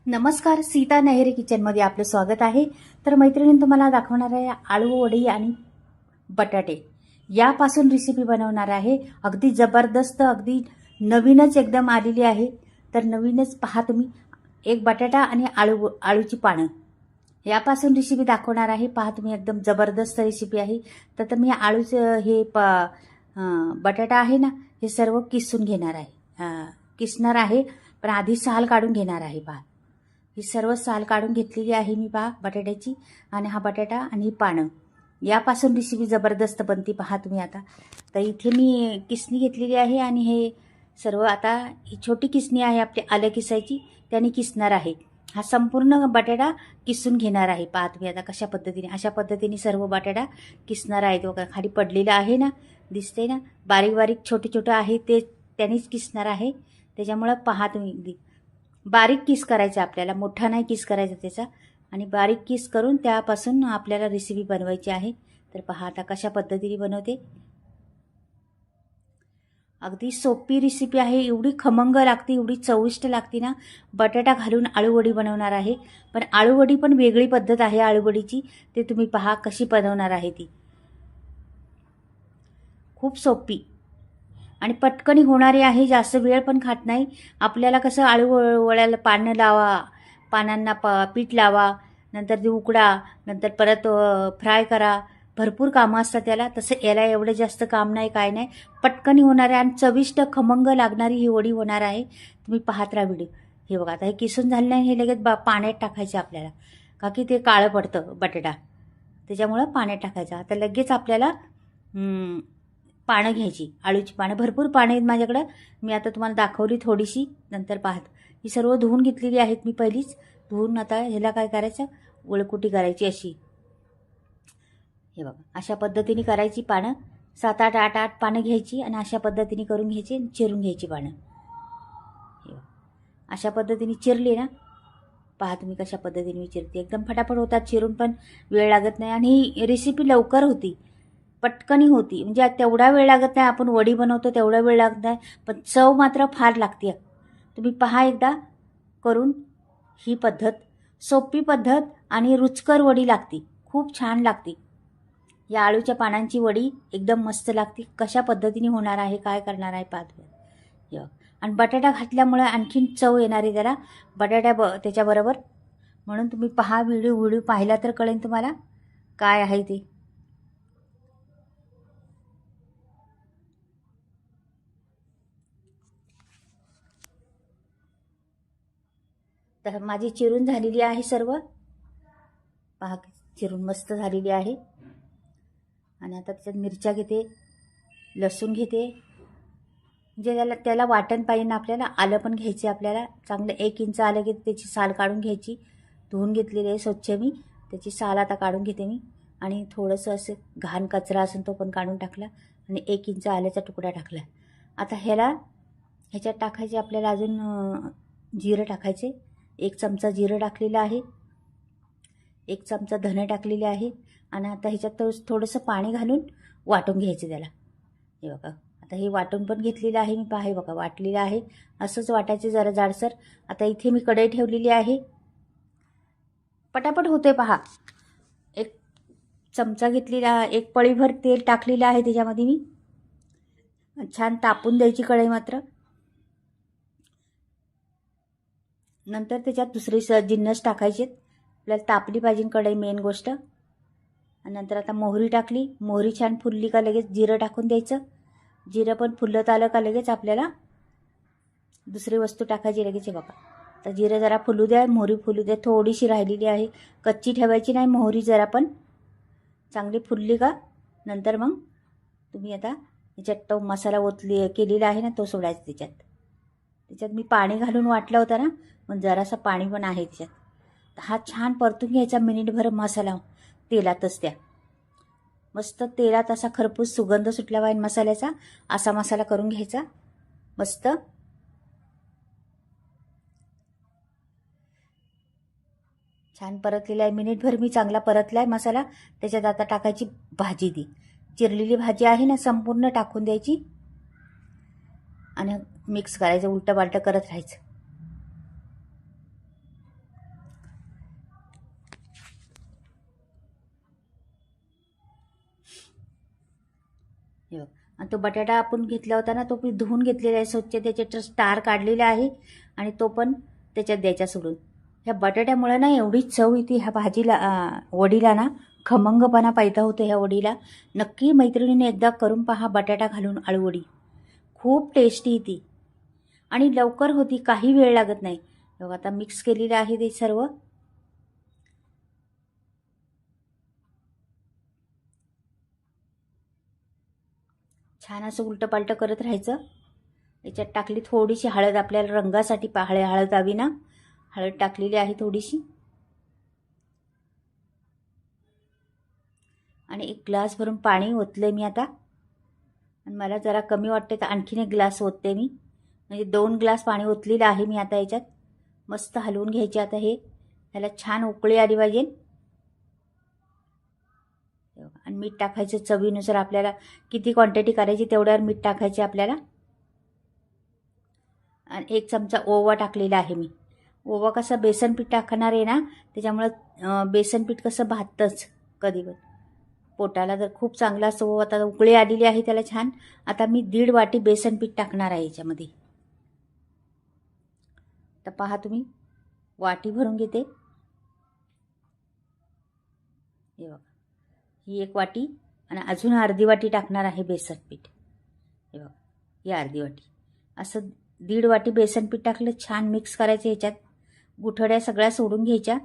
नमस्कार, सीता नेहरे किचनमध्ये आपलं स्वागत आहे. तर मैत्रिणी, तुम्हाला दाखवणार आहे आळू वडी आणि बटाटे यापासून रेसिपी बनवणार आहे. अगदी जबरदस्त, अगदी नवीनच एकदम आलेली आहे. तर नवीनच पहा तुम्ही. एक बटाटा आणि आळूची पानं यापासून रेसिपी दाखवणार आहे. पहा तुम्ही, एकदम जबरदस्त रेसिपी आहे. तर मी आळूचं हे बटाटा आहे ना, हे सर्व किसून घेणार आहे. किसणार आहे, पण आधी साल काढून घेणार आहे. पहा, ही सर्व साल काढून घेतलेली आहे मी, पहा बटाट्याची. आणि हा बटाटा आणि ही पानं यापासून रेसिपी जबरदस्त बनते. पहा तुम्ही आता. तर इथे मी किसणी घेतलेली आहे आणि हे सर्व आता ही छोटी किसणी आहे आपली आलं किसायची, त्याने किसणार आहे. हा संपूर्ण बटाटा किसून घेणार आहे. पहा तुम्ही आता कशा पद्धतीने, अशा पद्धतीने सर्व बटाटा किसणार आहे. तो खाली पडलेला आहे ना, दिसते ना, बारीक बारीक छोटे छोटे आहे ते त्यानेच किसणार आहे. त्याच्यामुळं पहा तुम्ही, बारीक किस करायचा आपल्याला, मोठा नाही किस करायचा त्याचा. आणि बारीक किस करून त्यापासून आपल्याला रेसिपी बनवायची आहे. तर पहा आता कशा पद्धतीने बनवते. अगदी सोपी रेसिपी आहे. एवढी खमंग लागते, एवढी चविष्ट लागते ना. बटाटा घालून आळूवडी बनवणार आहे. पण आळूवडी पण वेगळी पद्धत आहे आळूवडीची. ते तुम्ही पहा कशी बनवणार आहे ती. खूप सोपी आणि पटकन होणारी आहे. जास्त वेळ पण खात नाही. आपल्याला कसं आळू वड्याला पानांना पीठ लावा, नंतर ते उकडा, नंतर परत फ्राय करा, भरपूर कामं असतात त्याला. तसं याला एवढं जास्त काम नाही, काय नाही. पटकन होणार आहे आणि चविष्ट खमंग लागणारी ही वडी होणार आहे. तुम्ही पाहत राहा व्हिडिओ. हे बघा, आता हे किसून झालं नाही, हे लगेच पाण्यात टाकायचं आपल्याला, का की ते काळं पडतं बटाटा, त्याच्यामुळं पाण्यात टाकायचं. आता लगेच आपल्याला पानं घ्यायची, आळूची पानं. भरपूर पानं आहेत माझ्याकडं. मी आता तुम्हाला दाखवली थोडीशी, नंतर पाहत. ही सर्व धुवून घेतलेली आहेत मी पहिलीच. धुवून आता ह्याला काय करायचं, वळकुटी करायची अशी. हे बघा, अशा पद्धतीने करायची पानं. 7-8 पानं घ्यायची आणि अशा पद्धतीने करून घ्यायची, चिरून घ्यायची पानं. हे बघा, अशा पद्धतीने चिरली ना, पहा तुम्ही कशा पद्धतीने मी चिरते. एकदम फटाफट होतात चिरून, पण वेळ लागत नाही. आणि ही रेसिपी लवकर होती, पटकनी होती. म्हणजे तेवढा वेळ लागत नाही. आपण वडी बनवतो तेवढा वेळ लागत नाही, पण चव मात्र फार लागते. तुम्ही पहा एकदा करून. ही पद्धत सोपी पद्धत आणि रुचकर वडी लागते, खूप छान लागते. या आळूच्या पानांची वडी एकदम मस्त लागते. कशा पद्धतीने होणार आहे, काय करणार आहे पाहत. आणि बटाटा घातल्यामुळे आणखीन चव येणार आहे त्याला, त्याच्याबरोबर. म्हणून तुम्ही पहा, व्हिडिओ पाहिला तर कळेल तुम्हाला काय आहे ते. तर माझी चिरून झालेली आहे सर्व. पहा, चिरून मस्त झालेली आहे. आणि आता त्याच्यात मिरच्या घेते, लसूण घेते. म्हणजे त्याला वाटण पाहिजे ना आपल्याला. आलं पण घ्यायचे आपल्याला चांगलं. 1 इंच आलं घेते, त्याची साल काढून घ्यायची. धुवून घेतलेली आहे स्वच्छ मी. त्याची साल आता काढून घेते मी. आणि थोडंसं असं घाण कचरा असेल तो पण काढून टाकला. आणि 1 इंच आल्याचा तुकडा टाकला. आता ह्याच्यात टाकायचे आपल्याला अजून जिरं टाकायचे. 1 चमचा जिरं टाकलेलं आहे. 1 चमचा धने टाकलेले आहे. आणि आता ह्याच्यात थोडंसं पाणी घालून वाटून घ्यायचं त्याला. हे बघा, आता हे वाटून पण घेतलेलं आहे मी. पहा, हे बघा वाटलेलं आहे. असंच वाटायचं जरा जाडसर. आता इथे मी कढई ठेवलेली आहे. पटापट होते पहा. 1 चमचा घेतलेला, 1 पळीभर तेल टाकलेलं आहे त्याच्यामध्ये मी. छान तापून द्यायची कढई मात्र. नंतर त्याच्यात दुसरे जिन्नस टाकायचे. आपल्याला तापली पाहिजे कढई, मेन गोष्ट. आणि नंतर आता मोहरी टाकली. मोहरी छान फुलली का लगेच जिरं टाकून द्यायचं. जिरं पण फुलत आलं का लगेच आपल्याला दुसरी वस्तू टाकायची लगेच. बघा, तर जिरं जरा फुलू द्या, मोहरी फुलू द्या. थोडीशी राहिलेली आहे, कच्ची ठेवायची नाही मोहरी. जरा पण चांगली फुलली का नंतर मग तुम्ही आता ह्याच्यात तो मसाला केलेला आहे ना, तो सोडायचा त्याच्यात मी पाणी घालून वाटलं होतं ना, मग जरासं पाणी पण आहे त्याच्यात. हा छान परतून घ्यायचा मिनिटभर मसाला तेलातच. त्या मस्त तेलात असा खरपूस सुगंध सुटला पाहिजे मसाल्याचा. असा मसाला करून घ्यायचा मस्त. छान परतलेला आहे, मिनिटभर मी चांगला परतला आहे मसाला. त्याच्यात आता टाकायची भाजी. ती चिरलेली भाजी आहे ना, संपूर्ण टाकून द्यायची आणि मिक्स करायचं, उलटं पालटं करत राहायचं. हे बघ, आणि तो बटाटा आपण घेतला होता ना, तो मी धुवून घेतलेला आहे स्वच्छ, त्याचे स्टार काढलेला आहे आणि तो पण त्याच्यात द्यायचा सोडून. ह्या बटाट्यामुळे ना एवढी चव येते ह्या भाजीला, वडीला ना खमंगपणा पैदा होतो ह्या वडीला. नक्की मैत्रिणीने एकदा करून पहा, बटाटा घालून आळूवडी खूप टेस्टी येते आणि लवकर होती, काही वेळ लागत नाही. बघा आता मिक्स केलेलं आहे ते सर्व. छान असं उलटं पालटं करत राहायचं. याच्यात टाकली थोडीशी हळद, आपल्याला रंगासाठी हळद हवी ना, हळद टाकलेली आहे थोडीशी. आणि एक ग्लास भरून पाणी ओतले मी आता. आणि मला जरा कमी वाटते तर आणखीन एक ग्लास ओतते मी, म्हणजे 2 ग्लास पाणी ओतलेलं आहे मी आता याच्यात. मस्त हलवून घ्यायचे आता हे. ह्याला छान उकळी आली पाहिजे. आणि मीठ टाकायचं चवीनुसार, आपल्याला किती क्वांटिटी करायची तेवढ्यावर मीठ टाकायचे आपल्याला. आणि 1 चमचा ओवा टाकलेला आहे मी. ओवा कसं बेसन पीठ टाकणार आहे ना, त्याच्यामुळं बेसन पीठ कसं भातच कधी पण पोटाला तर खूप चांगला असतो. आता उकळी आलेली आहे त्याला छान. आता मी 1.5 वाटी बेसन पीठ टाकणार आहे याच्यामध्ये. तर पहा तुम्ही, वाटी भरून घेते. हे बघा, ही 1 वाटी आणि अजून अर्धी वाटी टाकणार आहे बेसन पीठ. हे बघा, ही अर्धी वाटी. असं 1.5 वाटी बेसन पीठ टाकलं, छान मिक्स करायचं. ह्याच्यात गुठळ्या सगळ्या सोडून घ्यायच्या.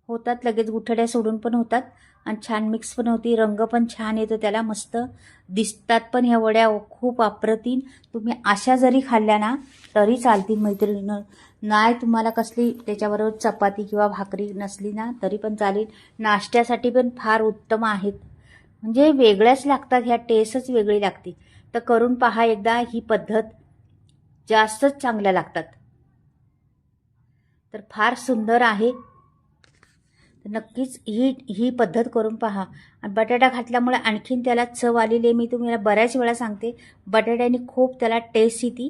होतात लगेच गुठळ्या सोडून पण होतात आणि छान मिक्स पण होती. रंग पण छान येतो त्याला, मस्त दिसतात पण ह्या वड्या खूप अप्रतिम. तुम्ही अशा जरी खाल्ल्या ना तरी चालतील मैत्रिणीनं. नाही तुम्हाला कसली त्याच्याबरोबर चपाती किंवा भाकरी नसली ना तरी पण चालेल. नाश्त्यासाठी पण फार उत्तम आहेत, म्हणजे वेगळ्याच लागतात ह्या, टेस्टच वेगळी लागते. तर करून पहा एकदा, ही पद्धत जास्तच चांगल्या लागतात. तर फार सुंदर आहे. नक्कीच ही पद्धत करून पहा. आणि बटाटा घातल्यामुळे आणखीन त्याला चव आलेली आहे. मी तुम्हाला बऱ्याच वेळा सांगते, बटाट्याने खूप त्याला टेस्ट येते.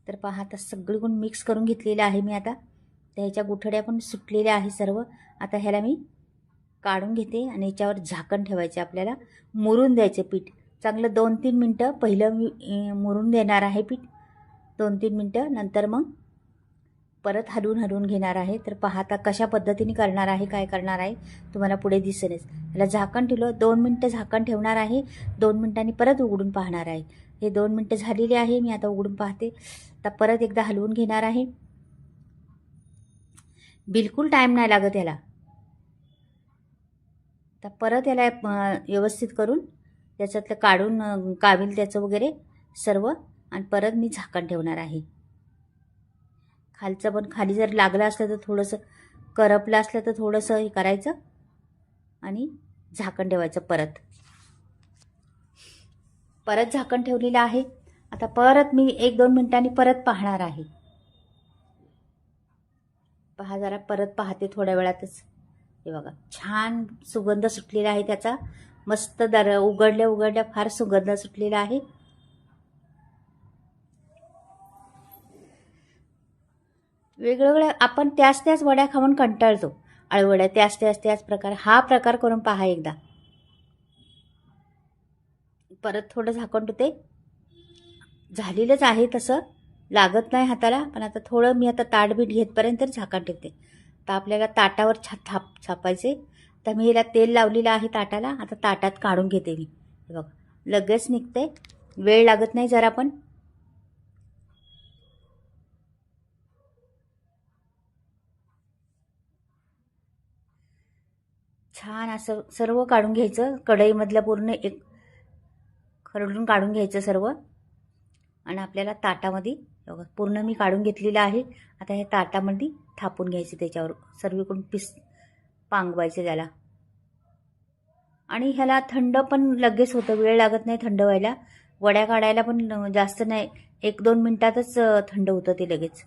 तर पहा, आता सगळीकडून मिक्स करून घेतलेलं आहे मी आता. तर ह्याच्या गुठळ्या पण सुटलेल्या आहे सर्व. आता ह्याला मी काढून घेते आणि याच्यावर झाकण ठेवायचे आपल्याला. मुरून द्यायचं पीठ चांगलं 2-3 मिनटं. पहिलं मी मुरून देणार आहे पीठ 2-3 मिनटं, नंतर मग परत हलवून घेणार आहे. तर पहा आता कशा पद्धतीने करणार आहे, काय करणार आहे तुम्हाला पुढे दिसेलच. याला झाकण ठेवलं, 2 मिनटं झाकण ठेवणार आहे. 2 मिनटांनी परत उघडून पाहणार आहे. हे 2 मिनटं झालेली आहे, मी आता उघडून पाहते. आता परत एकदा हलवून घेणार आहे. बिलकुल टाईम नाही लागत याला. आता परत याला व्यवस्थित करून त्याच्यातलं काढून कावील त्याचं वगैरे सर्व, आणि परत मी झाकण ठेवणार आहे. खालचं पण, खाली जर लागलं असलं तर थोडंसं करपलं असलं तर थोडंसं हे करायचं आणि झाकण ठेवायचं. परत झाकण ठेवलेलं आहे. आता परत मी 1-2 मिनिटांनी परत पाहणार आहे. पहा, जरा परत पाहते थोड्या वेळातच. हे बघा, छान सुगंध सुटलेला आहे त्याचा. मस्त उघडल्या फार सुगंध सुटलेला आहे. वेगवेगळ्या आपण त्याच वड्या खाऊन कंटाळतो. आळूवड्या त्याच प्रकार. हा प्रकार करून पहा एकदा. परत थोडं झाकण ठेवते. झालेलंच आहे तसं, लागत नाही हाताला. पण आता थोडं मी आता ताटबीट घेतपर्यंत झाकण ठेवते. तर आपल्याला ताटावर छापायचे. तर मी याला तेल लावलेलं आहे ताटाला. आता ताटात काढून घेते मी. हे बघा, लगेच निघते, वेळ लागत नाही जरा पण. छान असं सर्व काढून घ्यायचं. कढईमधलं पूर्ण एक खरडून काढून घ्यायचं सर्व. आणि आपल्याला ताटामध्ये पूर्ण मी काढून घेतलेलं आहे. आता हे ताटामध्ये थापून घ्यायचे, त्याच्यावर सर्वीकडून पांगवायचे त्याला. आणि ह्याला थंड पण लगेच होतं, वेळ लागत नाही थंड व्हायला. वड्या काढायला पण जास्त नाही, 1-2 मिनटातच थंड होतं ते लगेच.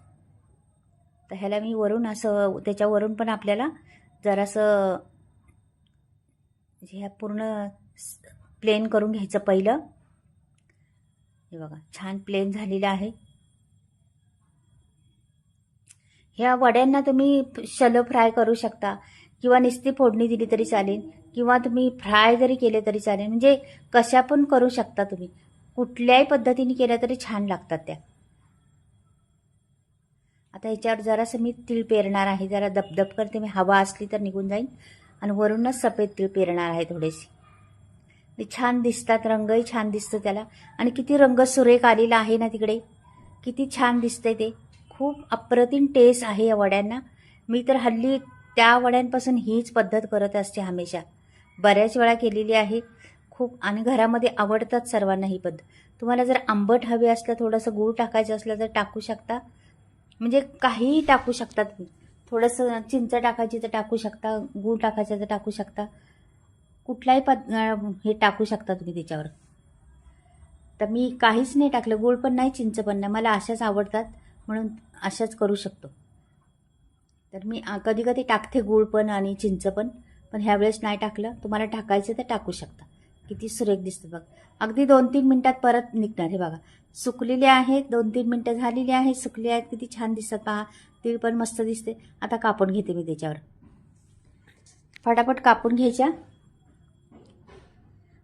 तर ह्याला मी वरून असं, त्याच्यावरून पण आपल्याला जरासं ह्या पूर्ण प्लेन करून घ्यायचं पहिलं. हे बघा, छान प्लेन झालेलं आहे. ह्या वड्यांना तुम्ही शॅलो फ्राय करू शकता किंवा नुसती फोडणी दिली तरी चालेल, किंवा तुम्ही फ्राय जरी केले तरी चालेल. म्हणजे कशा पण करू शकता तुम्ही, कुठल्याही पद्धतीने केल्या तरी छान लागतात त्या. आता ह्याच्यावर जरासं मी तीळ पेरणार आहे. जरा दपदप करते मी, हवा असली तर निघून जाईल. आणि वरूनच सफेद तीळ पेरणार आहे थोडेसे. ते छान दिसतात, रंगही छान दिसतो त्याला. आणि किती रंग सुरेख आलेला आहे ना तिकडे, किती छान दिसतंय ते. खूप अप्रतिम टेस्ट आहे या वड्यांना. मी तर हल्ली त्या वड्यांपासून हीच पद्धत करत असते हमेशा. बऱ्याच वेळा केलेली आहे खूप, आणि घरामध्ये आवडतात सर्वांना ही पद्धत. तुम्हाला जर आंबट हवे असलं, थोडंसं गूळ टाकायचं असलं तर टाकू शकता. म्हणजे काहीही टाकू शकता तुम्ही. थोडंसं चिंच टाकायची तर टाकू शकता, गूळ टाकायचं तर टाकू शकता. कुठलाही हे टाकू शकता तुम्ही त्याच्यावर. तर मी काहीच नाही टाकलं, गूळ पण नाही, चिंच पण नाही. मला अशाच आवडतात म्हणून अशाच करू शकतो. तर मी कधी कधी टाकते गूळ पण आणि चिंच पण, पण ह्यावेळेस नाही टाकलं. तुम्हाला टाकायचं तर टाकू शकता. किती सुरेख दिसतं बघ. अगदी 2-3 मिनटात परत निघणार. हे बघा, सुकलेले आहेत. 2-3 मिनटं झालेली आहेत, सुकले आहेत. किती छान दिसतात पहा. तीळ पण मस्त दिसते. आता कापून घेते मी त्याच्यावर. फटाफट कापून घ्यायच्या.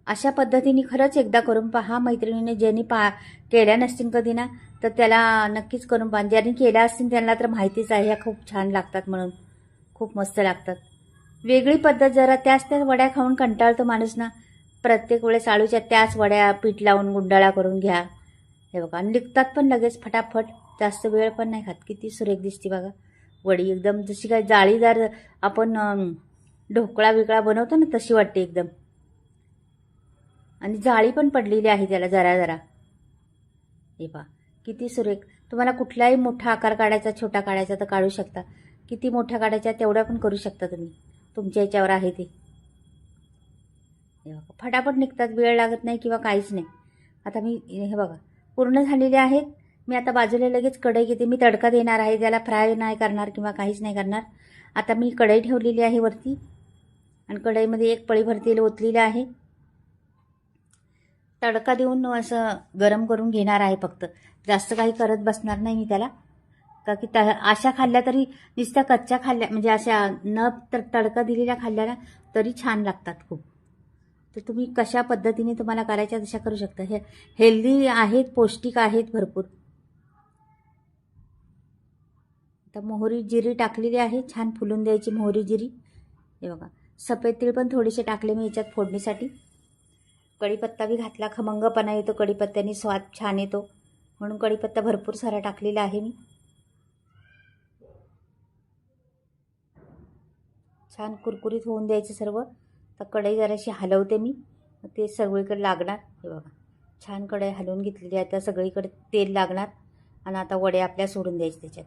अशा पद्धतीने खरंच एकदा करून पहा मैत्रिणीने. ज्यांनी केल्या नसतील कधी ना, तर त्याला नक्कीच करून पहा. ज्यांनी केल्या असतील त्यांना तर माहितीच आहे ह्या खूप छान लागतात म्हणून. खूप मस्त लागतात. वेगळी पद्धत जरा. त्याच वड्या खाऊन कंटाळतो माणूस ना. प्रत्येक वेळेस आळूच्या त्याच वड्या पीठ लावून गुंडाळा करून घ्या. हे बघा, आणि निघतात पण लगेच फटाफट. जास्त वेळ पण नाही खात. किती सुरेख दिसते बघा वडी. एकदम जशी काय जाळीदार आपण ढोकळा बिकळा बनवतो ना, तशी वाटते एकदम. आणि जाळी पण पडलेली आहे त्याला जरा जरा. हे पहा किती सुरेख. तुम्हाला कुठलाही मोठा आकार काढायचा, छोटा काढायचा तर काढू शकता. किती मोठा काढायचा तेवढा पण करू शकता तुम्ही. तुमच्या याच्यावर आहे ते. हे बघा, फटाफट निघतात, वेळ लागत नाही किंवा काहीच नाही. आता मी हे बघा पूर्ण झालेले आहेत. मी आता बाजूला लगेच कढई घेते. मी तडका देणार आहे त्याला, फ्राय नाही करणार किंवा काहीच नाही करणार. आता मी कढई ठेवलेली आहे वरती, आणि कढईमध्ये एक पळीभर तेल ओतलेलं आहे. तडका देऊन असं गरम करून घेणार आहे फक्त. जास्त काही करत बसणार नाही मी त्याला. का की अशा खाल्ल्या तरी, नुसत्या कच्च्या खाल्ल्या म्हणजे अशा न तडका दिलेल्या खाल्ल्या ना तरी छान लागतात खूप. तर तुम्ही कशा पद्धतीने तुम्हाला करायच्या तशा करू शकता. हे हेल्दी आहेत, पौष्टिक आहेत भरपूर. आता मोहरी जिरी टाकलेली आहे. छान फुलून द्यायची मोहरी जिरी. हे बघा, सफेद तीळ पण थोडेसे टाकले मी याच्यात फोडणीसाठी. कढीपत्ता बी घातला, खमंगपणा येतो कढीपत्त्याने, स्वाद छान येतो म्हणून कढीपत्ता भरपूर सारा टाकलेला आहे मी. छान कुरकुरीत होऊन द्यायचं सर्व. तर कढई जराशी हलवते मी, ते सगळीकडे लागणार. हे बघा, छान कढई हलवून घेतलेली आहे. आता सगळीकडे तेल लागणार. आणि आता वड्या आपल्या सोडून द्यायच्या त्याच्यात.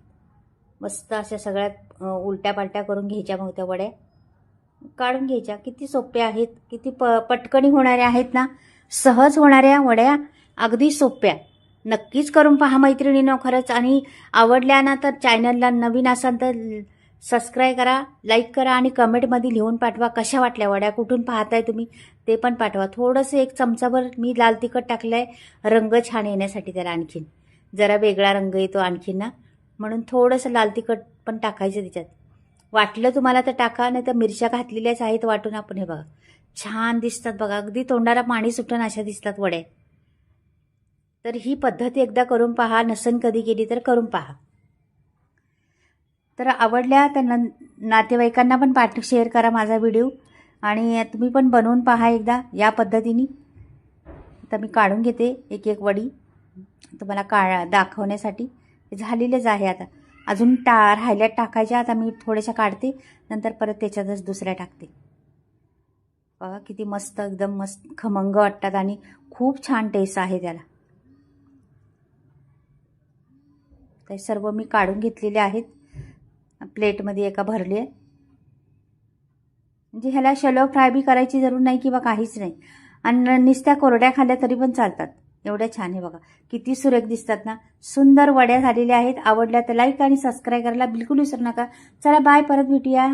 मस्त अशा सगळ्यात उलट्या पालट्या करून घ्यायच्या. मग त्या वड्या काढून घ्यायच्या. किती सोप्या आहेत, किती पटकनी होणाऱ्या आहेत ना. सहज होणाऱ्या वड्या, अगदी सोप्या. नक्कीच करून पहा मैत्रिणींनो खरंच. आणि आवडल्या ना तर चॅनलला नवीन असाल तर सबस्क्राईब करा, लाईक करा, आणि कमेंटमध्ये लिहून पाठवा कशा वाटल्या वड्या, कुठून पाहताय तुम्ही ते पण पाठवा. थोडंसं 1 चमचाभर मी लाल तिखट टाकलं आहे, रंग छान येण्यासाठी. त्याला आणखीन जरा वेगळा रंग येतो आणखीन ना, म्हणून थोडंसं लाल तिखट पण टाकायचं त्याच्यात. वाटलं तुम्हाला तर टाका, नाही तर मिरच्या घातलेल्याच आहेत वाटून आपण. हे बघा छान दिसतात बघा, अगदी तोंडाला पाणी सुटून अशा दिसतात वड्या. तर ही पद्धत एकदा करून पहा. नसन कधी केली तर करून पहा. तर आवडल्या तर नातेवाईकांना पण शेअर करा माझा व्हिडिओ. आणि तुम्ही पण बनवून पहा एकदा या पद्धतीने. आता मी काढून घेते एक एक वडी तुम्हाला दाखवण्यासाठी. झालेलेच आहे. आता अजून राहिल्या टाकायच्या. आता मी थोड्याशा काढते, नंतर परत त्याच्यातच दुसऱ्या टाकते. बघा किती मस्त, एकदम मस्त खमंग वाटतात आणि खूप छान टेस्ट आहे त्याला. ते सर्व मी काढून घेतलेले आहेत. प्लेटमध्ये एका भरली आहे. म्हणजे ह्याला शॅलो फ्राय बी करायची जरूर नाही किंवा काहीच नाही. आणि नुसत्या कोरड्या खाल्ल्या तरी पण चालतात. एवढ्या छान. हे बघा किती सुरेख दिसतात ना. सुंदर वड्या झालेल्या आहेत. आवडल्या तर लाईक आणि सबस्क्राईब करायला बिलकुल विसरू नका. चला बाय, परत भेटूया.